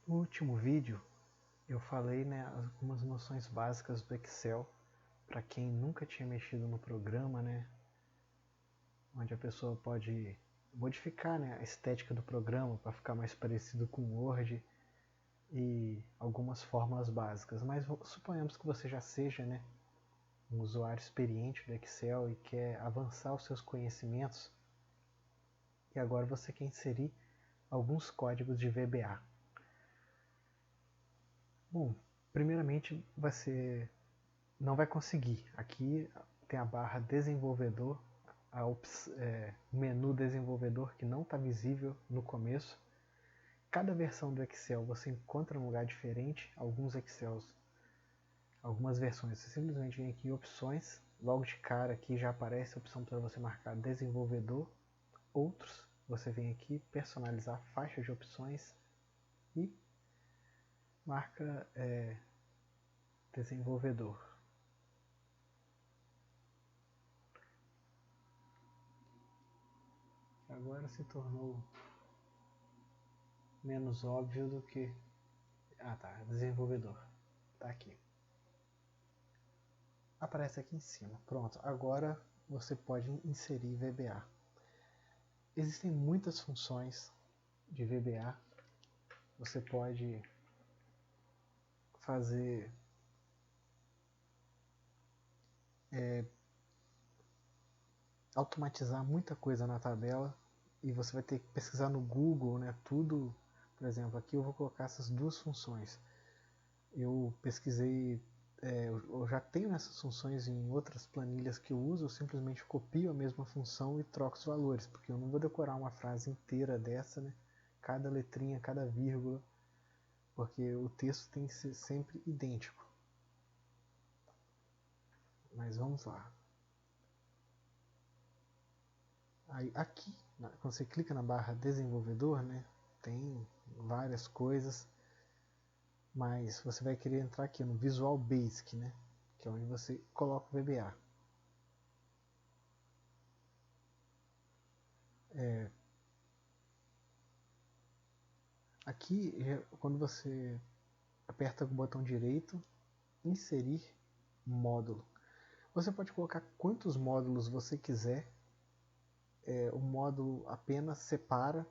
No último vídeo eu falei, né, algumas noções básicas do Excel para quem nunca tinha mexido no programa, né, onde a pessoa pode modificar, né, a estética do programa para ficar mais parecido com o Word e algumas fórmulas básicas. Mas suponhamos que você já seja, né, um usuário experiente do Excel e quer avançar os seus conhecimentos e agora você quer inserir alguns códigos de VBA. Bom, primeiramente você não vai conseguir. Aqui tem a barra desenvolvedor, o menu desenvolvedor que não está visível no começo. Cada versão do Excel você encontra um lugar diferente. Algumas versões você simplesmente vem aqui em opções, logo de cara aqui já aparece a opção para você marcar desenvolvedor. Outros você vem aqui personalizar faixa de opções e marca desenvolvedor. Agora se tornou menos óbvio do que... Ah tá, desenvolvedor. Tá aqui. Aparece aqui em cima. Pronto, agora você pode inserir VBA. Existem muitas funções de VBA. Você pode fazer automatizar muita coisa na tabela e você vai ter que pesquisar no Google, né, tudo. Por exemplo, aqui eu vou colocar essas duas funções. Eu pesquisei, eu já tenho essas funções em outras planilhas que eu uso, eu simplesmente copio a mesma função e troco os valores, porque eu não vou decorar uma frase inteira dessa, né? Cada letrinha, cada vírgula, porque o texto tem que ser sempre idêntico. Mas vamos lá. Aí, aqui, quando você clica na barra desenvolvedor, né, tem várias coisas, mas você vai querer entrar aqui no Visual Basic, né, que é onde você coloca o VBA. Aqui, quando você aperta o botão direito, inserir módulo. Você pode colocar quantos módulos você quiser. O módulo apenas separa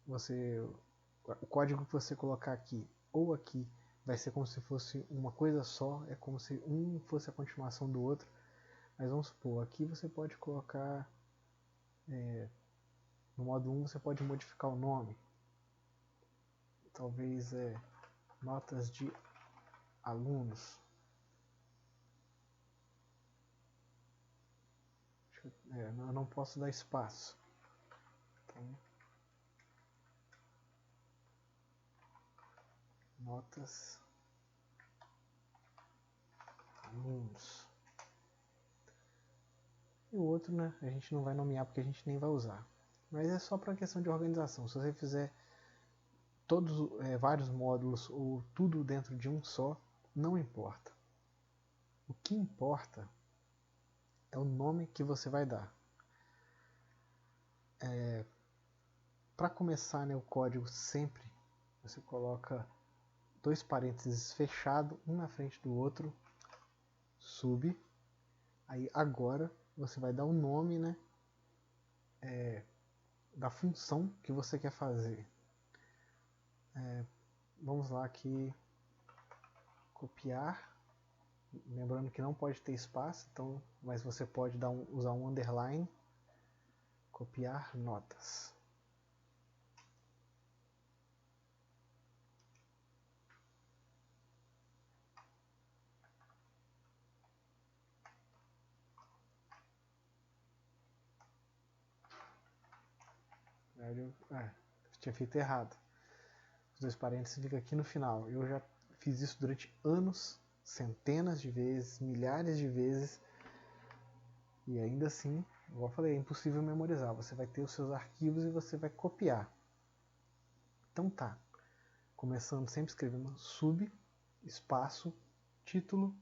o código que você colocar aqui ou aqui vai ser como se fosse uma coisa só, é como se um fosse a continuação do outro. Mas vamos supor, aqui você pode colocar, no modo 1 você pode modificar o nome. Talvez notas de alunos. Eu não posso dar espaço. Então, notas alunos. E o outro, né, a gente não vai nomear porque a gente nem vai usar. Mas é só para questão de organização. Se você fizer vários módulos ou tudo dentro de um só, não importa. O que importa é o nome que você vai dar. Para começar, né, o código sempre você coloca dois parênteses fechados, um na frente do outro, sub. Aí agora você vai dar o nome, né, da função que você quer fazer. Vamos lá aqui, copiar. Lembrando que não pode ter espaço, então, mas você pode usar um underline. Copiar notas. Tinha feito errado. Os dois parênteses ficam aqui no final. Eu já fiz isso durante anos, centenas de vezes, milhares de vezes. E ainda assim, igual eu falei, é impossível memorizar. Você vai ter os seus arquivos e você vai copiar. Então tá. Começando sempre escrevendo sub, espaço, título,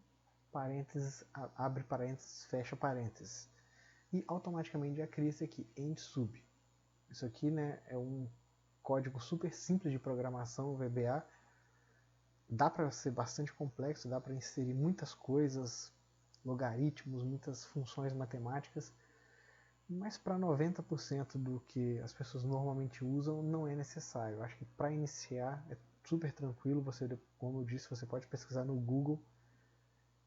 parênteses, abre parênteses, fecha parênteses. E automaticamente já cria isso aqui, end sub. Isso aqui, né, é um código super simples de programação, o VBA. Dá para ser bastante complexo, dá para inserir muitas coisas, logaritmos, muitas funções matemáticas, mas para 90% do que as pessoas normalmente usam não é necessário. Eu acho que para iniciar é super tranquilo, você, como eu disse, você pode pesquisar no Google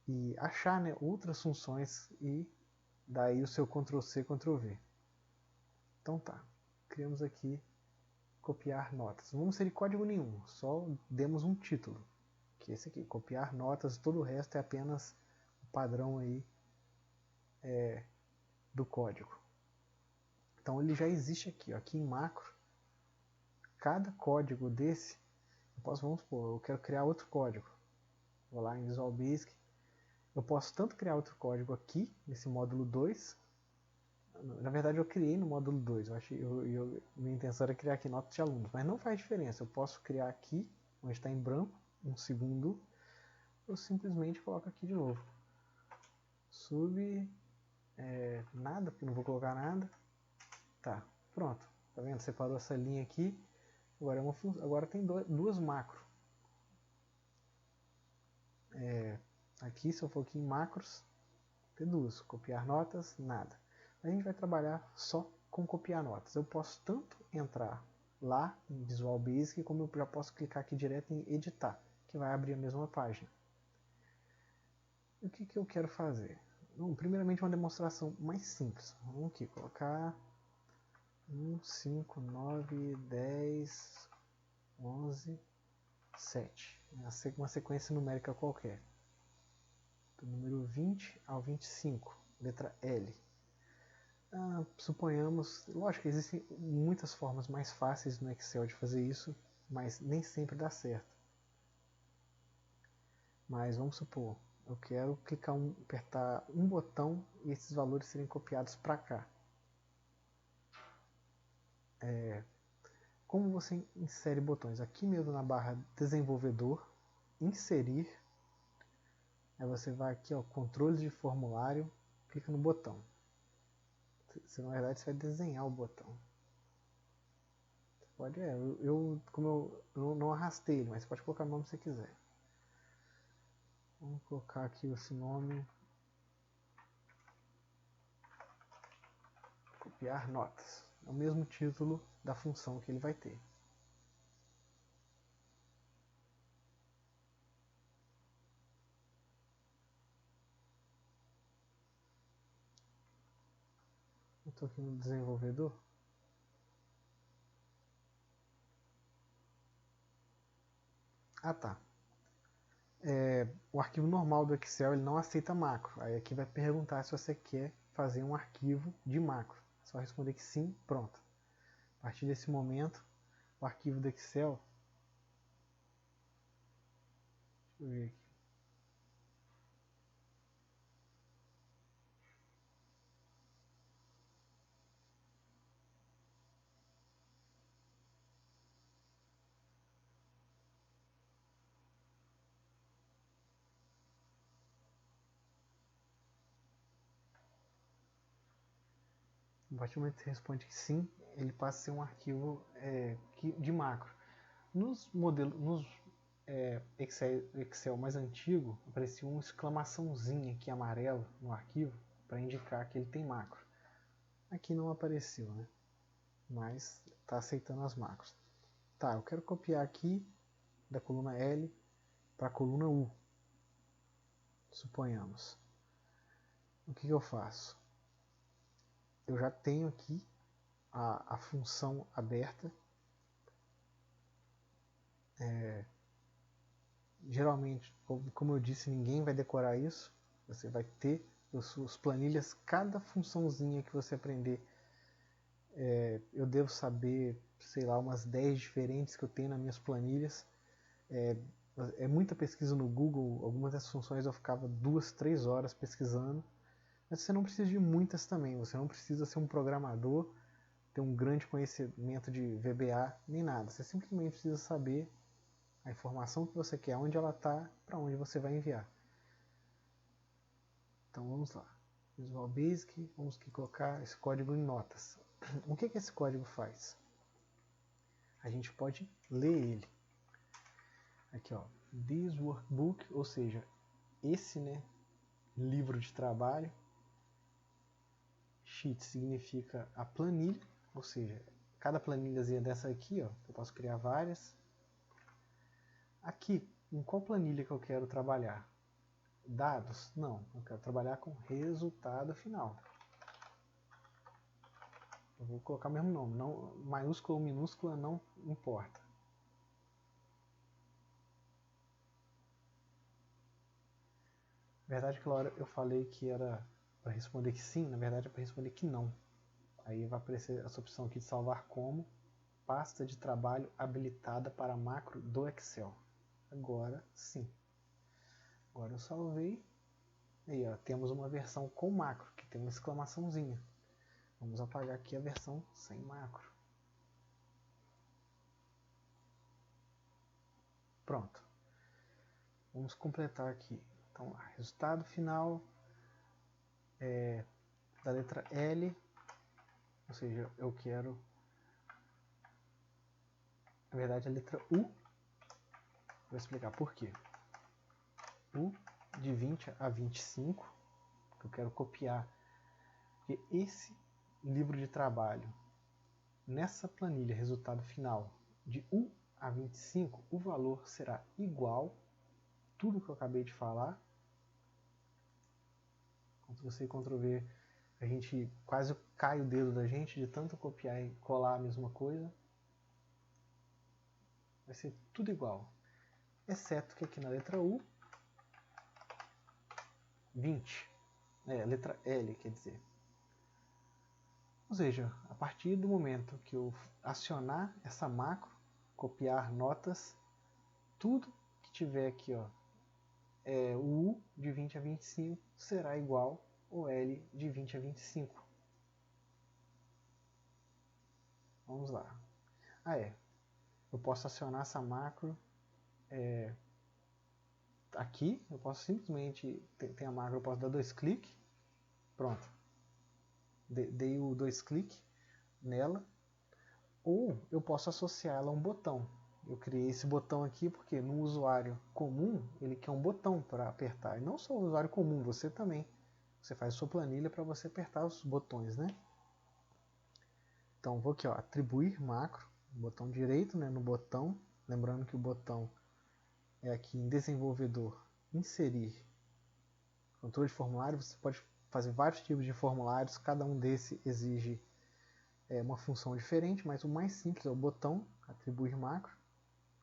e achar, né, outras funções e daí o seu Ctrl+C, Ctrl+V. Então tá, criamos aqui copiar notas. Não vamos inserir código nenhum, só demos um título, que é esse aqui, copiar notas, todo o resto é apenas o padrão aí do código. Então ele já existe aqui, ó, aqui em macro. Cada código desse, vamos supor, eu quero criar outro código. Vou lá em Visual Basic, eu posso tanto criar outro código aqui, nesse módulo 2, na verdade eu criei no módulo 2, minha intenção era criar aqui notas de alunos, mas não faz diferença, eu posso criar aqui, onde está em branco, um segundo, eu simplesmente coloco aqui de novo. Nada, porque não vou colocar nada. Tá, pronto, tá vendo? Separou essa linha aqui, agora tem duas macros. Aqui, se eu for aqui em macros, tem duas, copiar notas, nada. A gente vai trabalhar só com copiar notas. Eu posso tanto entrar lá em Visual Basic, como eu já posso clicar aqui direto em editar, que vai abrir a mesma página. E o que eu quero fazer? Bom, primeiramente uma demonstração mais simples. Vamos aqui colocar 1, 5, 9, 10, 11, 7. Uma sequência numérica qualquer. Do número 20 ao 25, letra L. Suponhamos, lógico que existem muitas formas mais fáceis no Excel de fazer isso, mas nem sempre dá certo. Mas vamos supor, eu quero apertar um botão e esses valores serem copiados para cá. Como você insere botões? Aqui mesmo na barra desenvolvedor, inserir, aí você vai aqui, ó, controles de formulário, clica no botão. Na verdade, você vai desenhar o botão. Você pode, como eu não arrastei ele, mas você pode colocar o nome que você quiser. Vamos colocar aqui esse nome. Copiar notas. É o mesmo título da função que ele vai ter. Eu estou aqui no desenvolvedor. Tá. O arquivo normal do Excel ele não aceita macro. Aí aqui vai perguntar se você quer fazer um arquivo de macro. É só responder que sim, pronto. A partir desse momento, o arquivo do Excel. Deixa eu ver aqui. A partir do momento que você responde que sim, ele passa a ser um arquivo de macro. Nos Excel mais antigo, aparecia uma exclamaçãozinha aqui amarelo no arquivo para indicar que ele tem macro. Aqui não apareceu, né? Mas está aceitando as macros. Tá, eu quero copiar aqui da coluna L para a coluna U. Suponhamos. O que eu faço? Eu já tenho aqui a função aberta. Geralmente, como eu disse, ninguém vai decorar isso. Você vai ter as suas planilhas, cada funçãozinha que você aprender. Eu devo saber, sei lá, umas 10 diferentes que eu tenho nas minhas planilhas. É muita pesquisa no Google, algumas dessas funções eu ficava 2, 3 horas pesquisando. Mas você não precisa de muitas também, você não precisa ser um programador, ter um grande conhecimento de VBA, nem nada. Você simplesmente precisa saber a informação que você quer, onde ela está, para onde você vai enviar. Então vamos lá. Visual Basic, vamos aqui colocar esse código em notas. O que esse código faz? a gente pode ler ele. Aqui, ó, this workbook, ou seja, esse, né, livro de trabalho. Sheet significa a planilha, ou seja, cada planilhazinha dessa aqui, ó, eu posso criar várias. Aqui, em qual planilha que eu quero trabalhar? Dados? Não, eu quero trabalhar com resultado final. Eu vou colocar o mesmo nome, não, maiúscula ou minúscula não importa. Na verdade, aquela hora eu falei que era para responder que sim, na verdade é para responder que não. Aí vai aparecer essa opção aqui de salvar como pasta de trabalho habilitada para macro do Excel. Agora sim. Agora eu salvei. Aí, ó, temos uma versão com macro, que tem uma exclamaçãozinha. Vamos apagar aqui a versão sem macro. Pronto. Vamos completar aqui. Então, resultado final da letra L, ou seja, eu quero, na verdade, a letra U. Vou explicar por quê. U de 20 a 25, que eu quero copiar. Porque esse livro de trabalho, nessa planilha resultado final de U a 25, o valor será igual, tudo que eu acabei de falar. Ctrl+C, Ctrl+V, a gente quase cai o dedo da gente de tanto copiar e colar a mesma coisa. Vai ser tudo igual, exceto que aqui na letra U, 20, letra L, quer dizer. Ou seja, a partir do momento que eu acionar essa macro, copiar notas, tudo que tiver aqui, ó, o U de 20 a 25 será igual ao L de 20 a 25. Vamos lá. Eu posso acionar essa macro aqui, eu posso simplesmente, tem a macro, eu posso dar 2 cliques, pronto. Dei o 2 cliques nela, ou eu posso associar ela a um botão. Eu criei esse botão aqui porque no usuário comum ele quer um botão para apertar, e não só o usuário comum, você também. Você faz sua planilha para você apertar os botões, né? Então vou aqui, ó, atribuir macro, botão direito, né, no botão, lembrando que o botão é aqui em desenvolvedor, inserir, controle de formulário. Você pode fazer vários tipos de formulários, cada um desse exige uma função diferente, mas o mais simples é o botão, atribuir macro,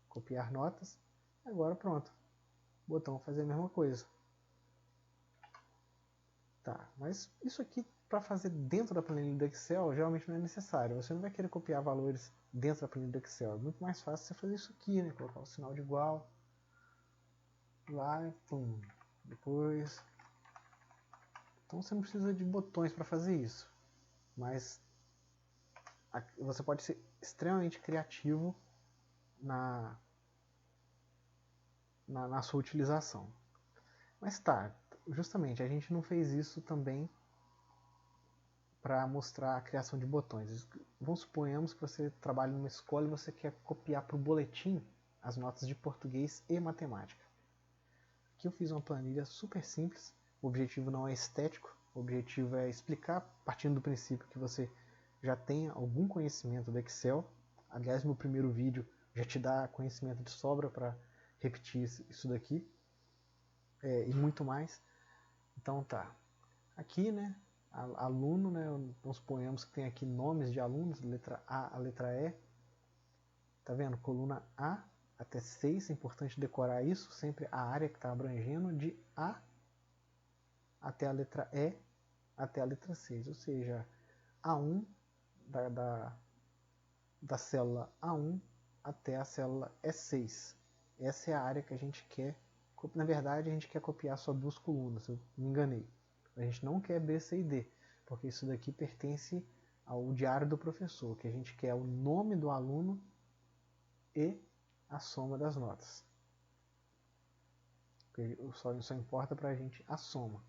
copiar notas. Agora pronto, o botão fazer a mesma coisa. Tá, mas isso aqui para fazer dentro da planilha do Excel geralmente não é necessário. Você não vai querer copiar valores dentro da planilha do Excel. É muito mais fácil você fazer isso aqui, né? Colocar o sinal de igual lá, pum, depois. Então você não precisa de botões para fazer isso, mas você pode ser extremamente criativo na sua utilização. Mas tá, justamente a gente não fez isso também para mostrar a criação de botões. Vamos suponhamos que você trabalha numa escola e você quer copiar para o boletim as notas de português e matemática. Aqui eu fiz uma planilha super simples. O objetivo não é estético, o objetivo é explicar, partindo do princípio que você já tenha algum conhecimento do Excel. Aliás, meu primeiro vídeo já te dá conhecimento de sobra para repetir isso daqui e muito mais. Então tá, aqui, né, aluno, né, nós suponhamos que tem aqui nomes de alunos, letra A a letra E. Tá vendo? Coluna A até 6, é importante decorar isso, sempre a área que está abrangendo, de A até a letra E até a letra 6, ou seja, A1 da célula A1 até a célula E6. Essa é a área que a gente quer, na verdade a gente quer copiar só 2 colunas, eu me enganei. A gente não quer B, C e D, porque isso daqui pertence ao diário do professor, que a gente quer o nome do aluno e a soma das notas. Só importa para a gente a soma,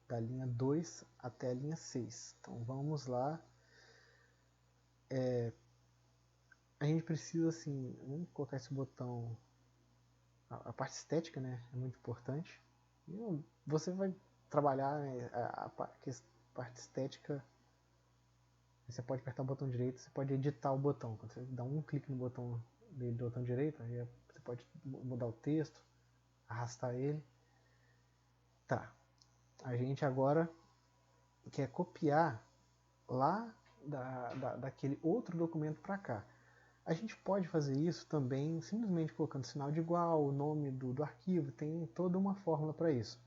da linha 2 até a linha 6. Então vamos lá. A gente precisa, assim, vamos colocar esse botão, a parte estética, né, é muito importante. E você vai trabalhar, né, a parte estética. Você pode apertar o botão direito, você pode editar o botão. Quando você dá um clique no botão direito, aí você pode mudar o texto, arrastar ele. Tá. A gente agora quer copiar lá daquele outro documento para cá. A gente pode fazer isso também simplesmente colocando sinal de igual, o nome do arquivo, tem toda uma fórmula para isso.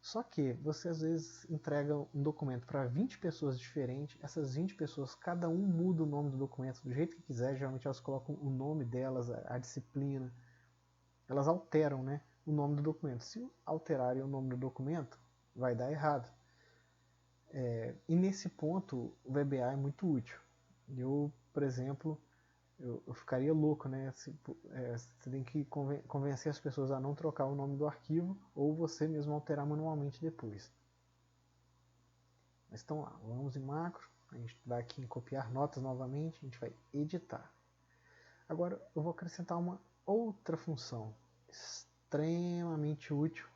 Só que você às vezes entrega um documento para 20 pessoas diferentes, essas 20 pessoas, cada um muda o nome do documento do jeito que quiser, geralmente elas colocam o nome delas, a disciplina, elas alteram, né, o nome do documento. Se alterarem o nome do documento, vai dar errado. E nesse ponto o VBA é muito útil. Eu, por exemplo, eu ficaria louco, né? Você tem que convencer as pessoas a não trocar o nome do arquivo ou você mesmo alterar manualmente depois. Mas então lá, vamos em macro, a gente vai aqui em copiar notas novamente, a gente vai editar. Agora eu vou acrescentar uma outra função extremamente útil,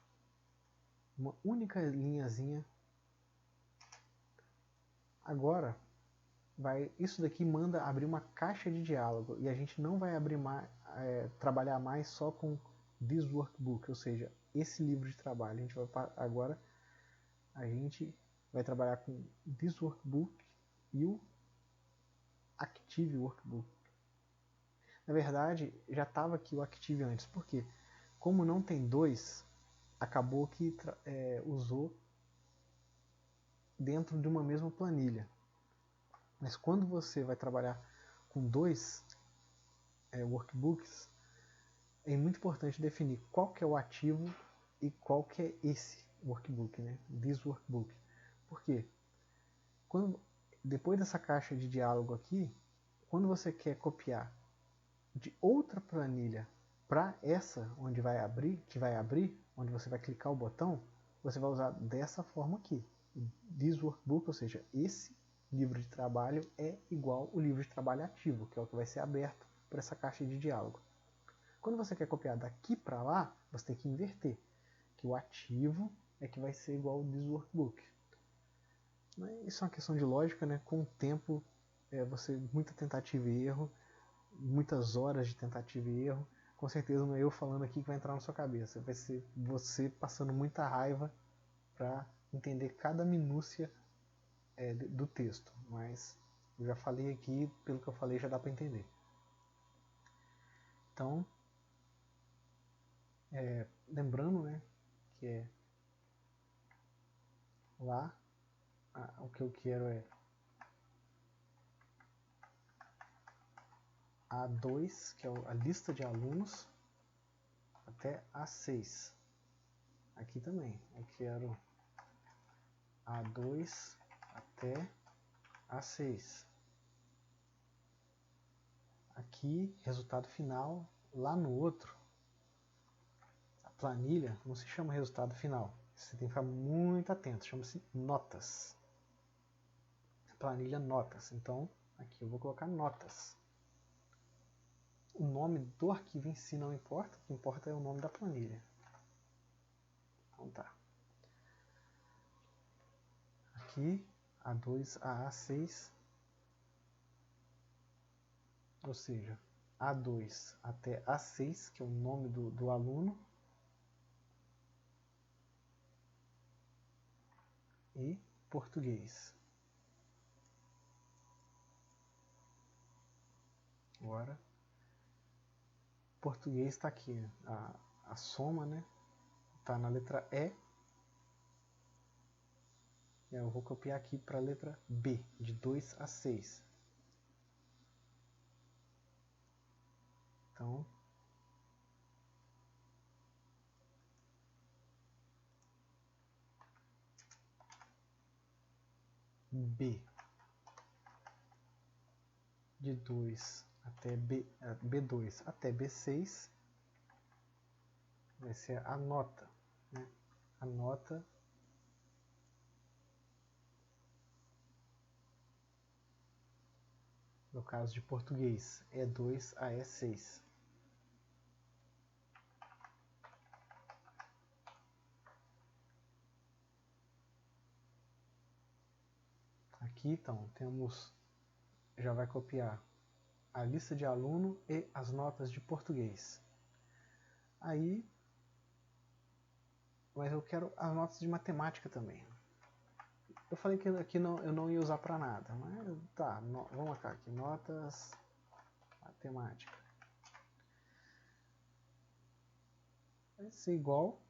uma única linhazinha. Agora isso daqui manda abrir uma caixa de diálogo e a gente não vai trabalhar mais só com this workbook, ou seja, esse livro de trabalho. Agora a gente vai trabalhar com this workbook e o active workbook. Na verdade, já estava aqui o active antes, porque como não tem dois, acabou que usou dentro de uma mesma planilha. Mas quando você vai trabalhar com dois workbooks, é muito importante definir qual que é o ativo e qual que é esse workbook, né? This workbook. Por quê? Depois dessa caixa de diálogo aqui, quando você quer copiar de outra planilha para essa onde que vai abrir, onde você vai clicar o botão, você vai usar dessa forma aqui. This workbook, ou seja, esse livro de trabalho é igual o livro de trabalho ativo, que é o que vai ser aberto por essa caixa de diálogo. Quando você quer copiar daqui para lá, você tem que inverter, que o ativo é que vai ser igual ao this workbook. Isso é uma questão de lógica, né? Com o tempo, muita tentativa e erro, muitas horas de tentativa e erro. Com certeza não é eu falando aqui que vai entrar na sua cabeça, vai ser você passando muita raiva para entender cada minúcia do texto, mas eu já falei aqui, pelo que eu falei já dá para entender. Então, lembrando, né, que lá o que eu quero é A2, que é a lista de alunos, até A6. Aqui também, eu quero A2 até A6. Aqui, resultado final, lá no outro, a planilha não se chama resultado final. Você tem que ficar muito atento, chama-se notas. Planilha notas. Então, aqui eu vou colocar notas. O nome do arquivo em si não importa, o que importa é o nome da planilha. Então tá. Aqui, A2 a A6, ou seja, A2 até A6, que é o nome do aluno, e português. Agora, português está aqui, a soma, né? Está na letra E. Eu vou copiar aqui para a letra B, de 2 a 6. Então, B de 2 até B2 até B6 vai ser a nota, né? A nota No caso de português, E2 a E6. Aqui então temos, já vai copiar a lista de aluno e as notas de português. Aí, mas eu quero as notas de matemática também. Eu falei que aqui não, eu não ia usar para nada, mas tá, vamos marcar aqui, notas matemática. Vai ser igual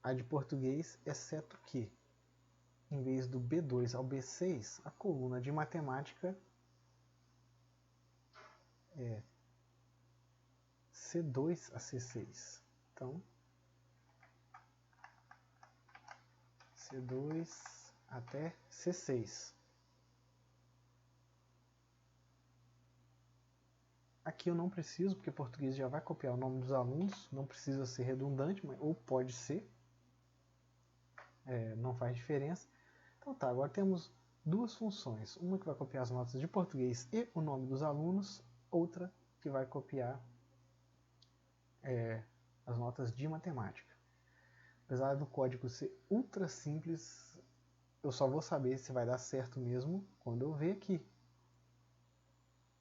a de português, exceto que, em vez do B2 ao B6, a coluna de matemática é C2 a C6. Então, C2 até C6. Aqui eu não preciso, porque português já vai copiar o nome dos alunos, não precisa ser redundante, mas, ou pode ser, não faz diferença. Então tá, agora temos duas funções, uma que vai copiar as notas de português e o nome dos alunos, outra que vai copiar as notas de matemática. Apesar do código ser ultra simples, eu só vou saber se vai dar certo mesmo quando eu ver aqui.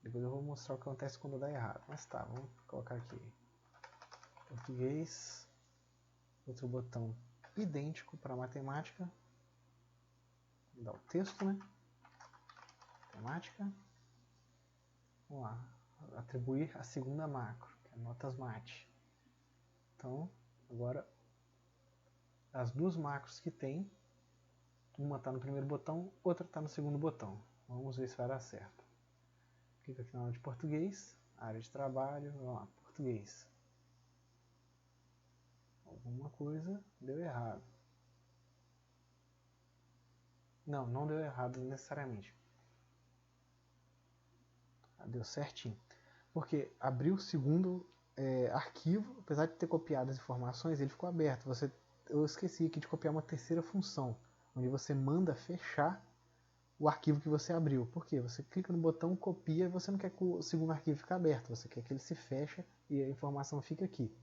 Depois eu vou mostrar o que acontece quando dá errado. Mas tá, vamos colocar aqui. Português. Outro botão idêntico para matemática. Vou dar o texto, né? Matemática. Vamos lá. Atribuir a segunda macro, que é notas mate. Então, agora, as duas macros que tem, uma está no primeiro botão, outra está no segundo botão. Vamos ver se vai dar certo. Clica aqui na área de português, área de trabalho, vamos lá, português. Alguma coisa deu errado. Não, não deu errado necessariamente. Deu certinho. Porque abriu o segundo arquivo, apesar de ter copiado as informações, ele ficou aberto. Eu esqueci aqui de copiar uma terceira função, onde você manda fechar o arquivo que você abriu. Por quê? Você clica no botão, copia, e você não quer que o segundo arquivo fique aberto, você quer que ele se feche e a informação fique aqui.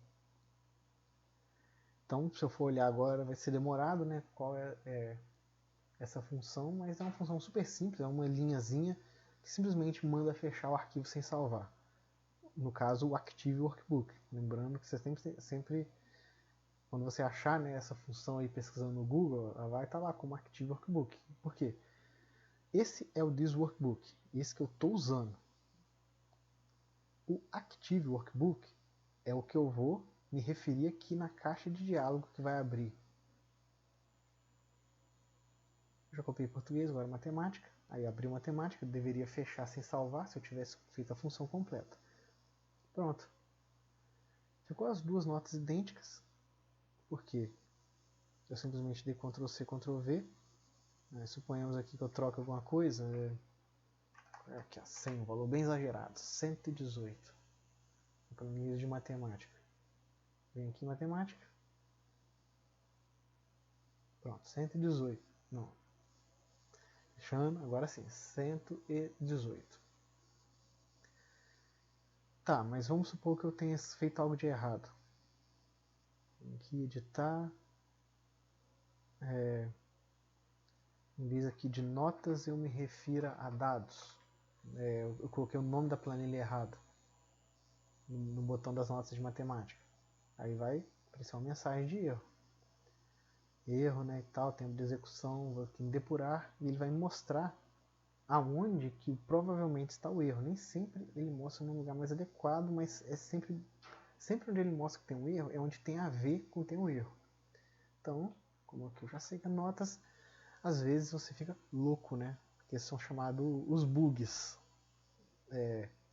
Então, se eu for olhar agora, vai ser demorado, né? Qual é essa função, mas é uma função super simples, é uma linhazinha que simplesmente manda fechar o arquivo sem salvar. No caso, o Active Workbook. Lembrando que você sempre quando você achar, né, essa função aí pesquisando no Google, ela vai estar lá como Active Workbook. Por quê? Esse é o This Workbook, esse que eu estou usando. O Active Workbook é o que eu vou me referir aqui na caixa de diálogo que vai abrir. Eu já copiei português, agora matemática. Aí abri matemática, deveria fechar sem salvar se eu tivesse feito a função completa. Pronto. Ficou as duas notas idênticas. Por quê? Eu simplesmente dei Ctrl C, Ctrl V. Suponhamos aqui que eu troco alguma coisa. Aqui, 100, um valor bem exagerado. 118. Planilha de matemática. Vem aqui matemática. Pronto, 118. Não. Fechando, agora sim, 118. Tá, mas vamos supor que eu tenha feito algo de errado. Vem aqui editar. Em vez aqui de notas, eu me refira a dados. Eu coloquei o nome da planilha errado no botão das notas de matemática. Aí vai aparecer uma mensagem de erro. Erro, né, e tal, tempo de execução, vou aqui em depurar, e ele vai me mostrar aonde que provavelmente está o erro. Nem sempre ele mostra num lugar mais adequado, mas é sempre onde ele mostra que tem um erro, é onde tem a ver com que tem um erro. Então, como aqui eu já sei que notas, às vezes você fica louco, né? Porque são chamados os bugs.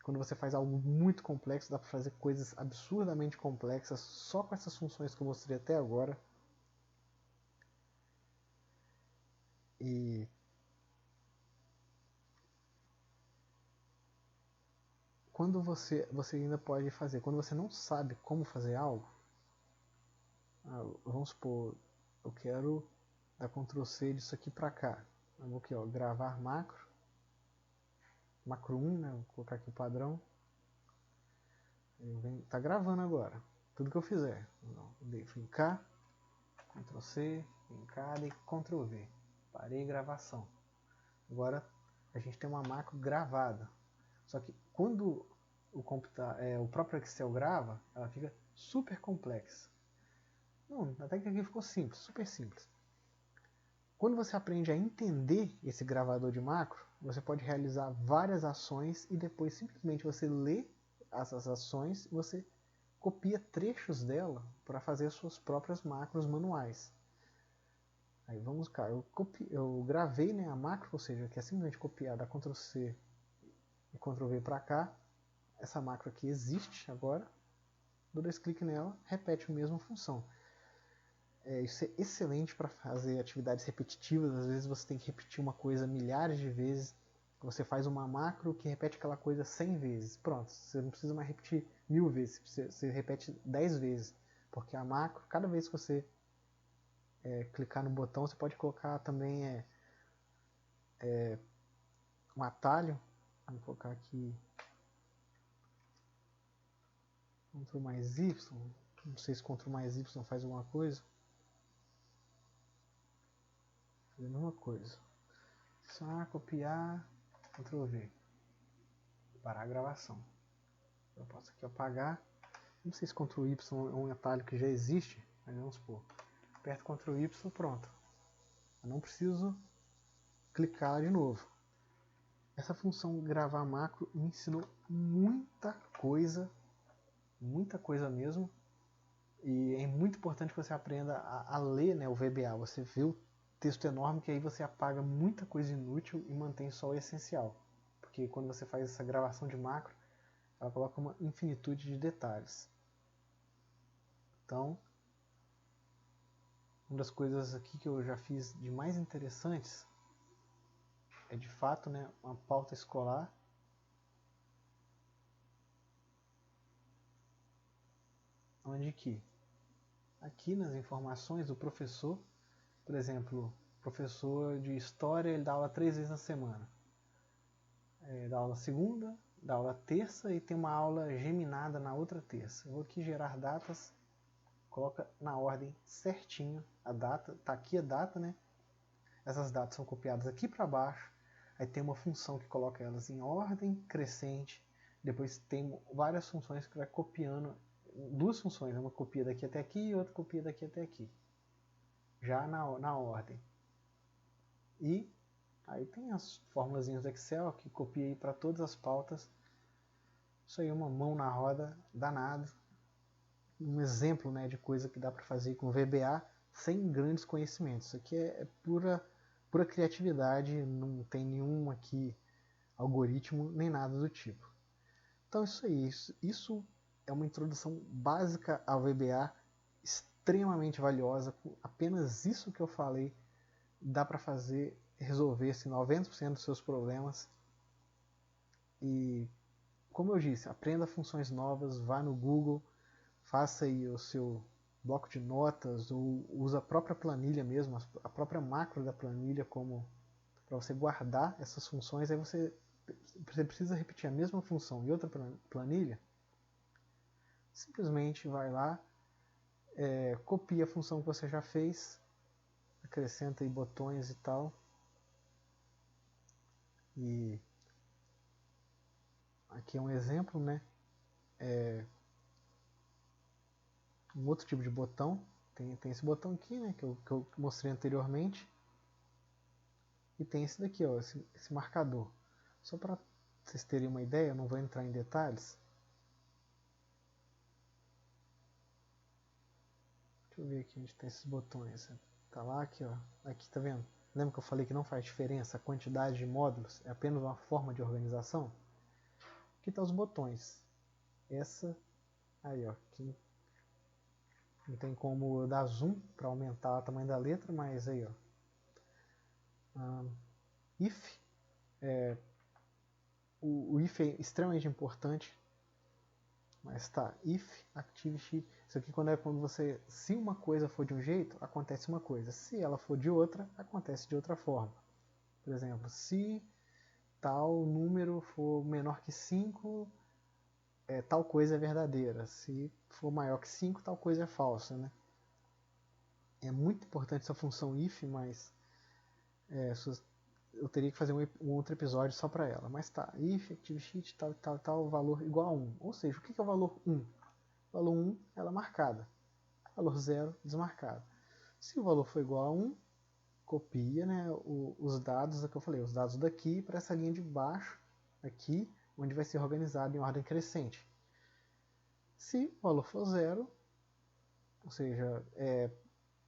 Quando você faz algo muito complexo, dá para fazer coisas absurdamente complexas só com essas funções que eu mostrei até agora. E quando você ainda pode fazer, quando você não sabe como fazer algo, vamos supor, eu quero dar Ctrl C disso aqui para cá. Eu vou aqui, ó, gravar macro. macro 1, né? Vou colocar aqui o padrão. Tá gravando agora, tudo que eu fizer. Fui em K, Ctrl C, em K e Ctrl V. Parei gravação. Agora a gente tem uma macro gravada. Só que quando o próprio Excel grava, ela fica super complexa. Não, até que aqui ficou simples, super simples. Quando você aprende a entender esse gravador de macro, você pode realizar várias ações e depois simplesmente você lê essas ações e você copia trechos dela para fazer suas próprias macros manuais. Aí vamos cá, eu gravei, né, a macro, ou seja, que é simplesmente copiar da Ctrl C e Ctrl V para cá. Essa macro aqui existe agora. Dou 2 cliques nela, repete a mesma função. Isso é excelente para fazer atividades repetitivas. Às vezes você tem que repetir uma coisa milhares de vezes. Você faz uma macro que repete aquela coisa 100 vezes. Pronto, você não precisa mais repetir 1000 vezes, você repete 10 vezes. Porque a macro, cada vez que você clicar no botão, você pode colocar também um atalho. Vamos colocar aqui Ctrl mais Y. Não sei se Ctrl mais Y faz alguma coisa. Faz a mesma coisa. Só copiar, Ctrl V. Parar a gravação. Eu posso aqui apagar. Não sei se Ctrl Y é um atalho que já existe, mas vamos supor. Aperto Ctrl Y, pronto. Eu não preciso clicar de novo. Essa função gravar macro me ensinou muita coisa mesmo. E é muito importante que você aprenda a ler, né, o VBA. Você vê o texto enorme que aí você apaga muita coisa inútil e mantém só o essencial. Porque quando você faz essa gravação de macro, ela coloca uma infinitude de detalhes. Então, uma das coisas aqui que eu já fiz de mais interessantes é de fato, né, uma pauta escolar. Onde que aqui nas informações do professor, por exemplo, professor de história, ele dá aula 3 vezes na semana. Dá aula segunda, dá aula terça e tem uma aula geminada na outra terça. Eu vou aqui gerar datas, coloca na ordem certinho a data, tá aqui a data, né? Essas datas são copiadas aqui para baixo, aí tem uma função que coloca elas em ordem crescente, depois tem várias funções que vai copiando, duas funções, uma copia daqui até aqui e outra copia daqui até aqui, já na ordem. E aí tem as formulazinhas do Excel que copiei para todas as pautas. Isso aí é uma mão na roda danado. Um exemplo, né, de coisa que dá para fazer com VBA sem grandes conhecimentos. Isso aqui é pura criatividade, não tem nenhum aqui algoritmo nem nada do tipo. Então isso aí, isso é uma introdução básica ao VBA, extremamente valiosa. Apenas isso que eu falei dá para resolver assim, 90% dos seus problemas. E como eu disse, aprenda funções novas, vá no Google, faça aí o seu bloco de notas ou usa a própria planilha mesmo, a própria macro da planilha como para você guardar essas funções. Aí você precisa repetir a mesma função em outra planilha, simplesmente vai lá, copia a função que você já fez, acrescenta aí botões e tal, e aqui é um exemplo, né? Um outro tipo de botão, tem esse botão aqui, né, que eu mostrei anteriormente, e tem esse daqui, ó, esse marcador. Só para vocês terem uma ideia, eu não vou entrar em detalhes. Deixa eu ver aqui onde tem esses botões. Tá lá, aqui, ó. Aqui, tá vendo? Lembra que eu falei que não faz diferença a quantidade de módulos? É apenas uma forma de organização? Aqui tá os botões. Essa, aí, ó. Aqui não tem como eu dar zoom para aumentar o tamanho da letra, mas aí, ó. If. O if é extremamente importante. Mas tá, if activity, isso aqui quando você, se uma coisa for de um jeito, acontece uma coisa, se ela for de outra, acontece de outra forma. Por exemplo, se tal número for menor que 5, tal coisa é verdadeira. Se for maior que 5, tal coisa é falsa, né? É muito importante essa função if, mas eu teria que fazer um outro episódio só para ela. Mas tá, if, ActiveSheet, tal, valor igual a 1. Ou seja, o que é o valor 1? O valor 1, ela é marcada. Valor 0, desmarcado. Se o valor for igual a 1, copia, né, os dados que eu falei, os dados daqui para essa linha de baixo, aqui, onde vai ser organizado em ordem crescente. Se o valor for 0, ou seja,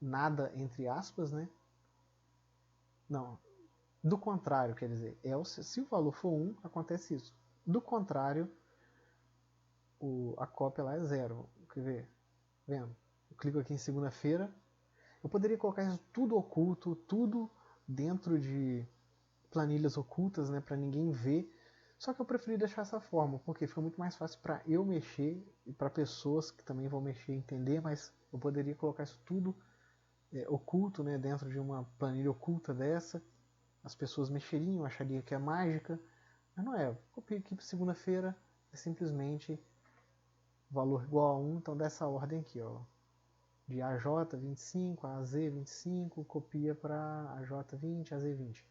nada entre aspas, né? Não, do contrário, quer dizer, se o valor for 1, acontece isso. Do contrário, a cópia lá é 0. Quer ver? Vendo? Eu clico aqui em segunda-feira. Eu poderia colocar isso tudo oculto, tudo dentro de planilhas ocultas, né, para ninguém ver. Só que eu preferi deixar essa forma, porque fica muito mais fácil para eu mexer e para pessoas que também vão mexer entender, mas eu poderia colocar isso tudo oculto, né, dentro de uma planilha oculta dessa. As pessoas mexeriam, achariam que é mágica, mas não é. Copio aqui para segunda-feira, é simplesmente valor igual a 1, então dessa ordem aqui, ó, de AJ25 a AZ25, copia para AJ20, AZ20.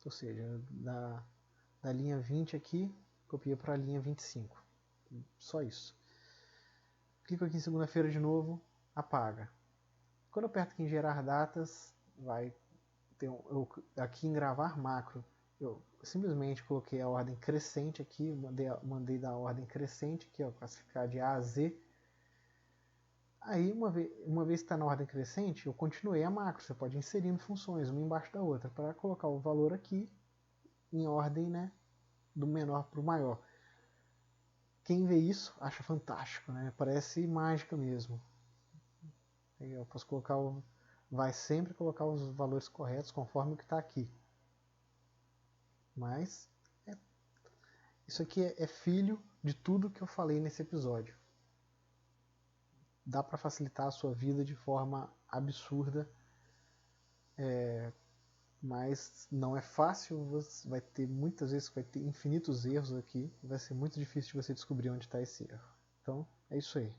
Ou seja, da linha 20 aqui, copia para a linha 25. Só isso. Clico aqui em segunda-feira de novo, apaga. Quando eu aperto aqui em gerar datas, vai ter aqui em gravar macro, eu simplesmente coloquei a ordem crescente aqui, mandei da ordem crescente aqui, ó, classificar de A a Z. Aí, uma vez que está na ordem crescente, eu continuei a macro. Você pode ir inserindo funções, uma embaixo da outra, para colocar o valor aqui em ordem, né, do menor para o maior. Quem vê isso acha fantástico, né? Parece mágica mesmo. Aí eu posso colocar vai sempre colocar os valores corretos conforme o que está aqui. Mas isso aqui é filho de tudo que eu falei nesse episódio. Dá para facilitar a sua vida de forma absurda, mas não é fácil. Você vai ter muitas vezes, vai ter infinitos erros aqui. Vai ser muito difícil de você descobrir onde está esse erro. Então é isso aí.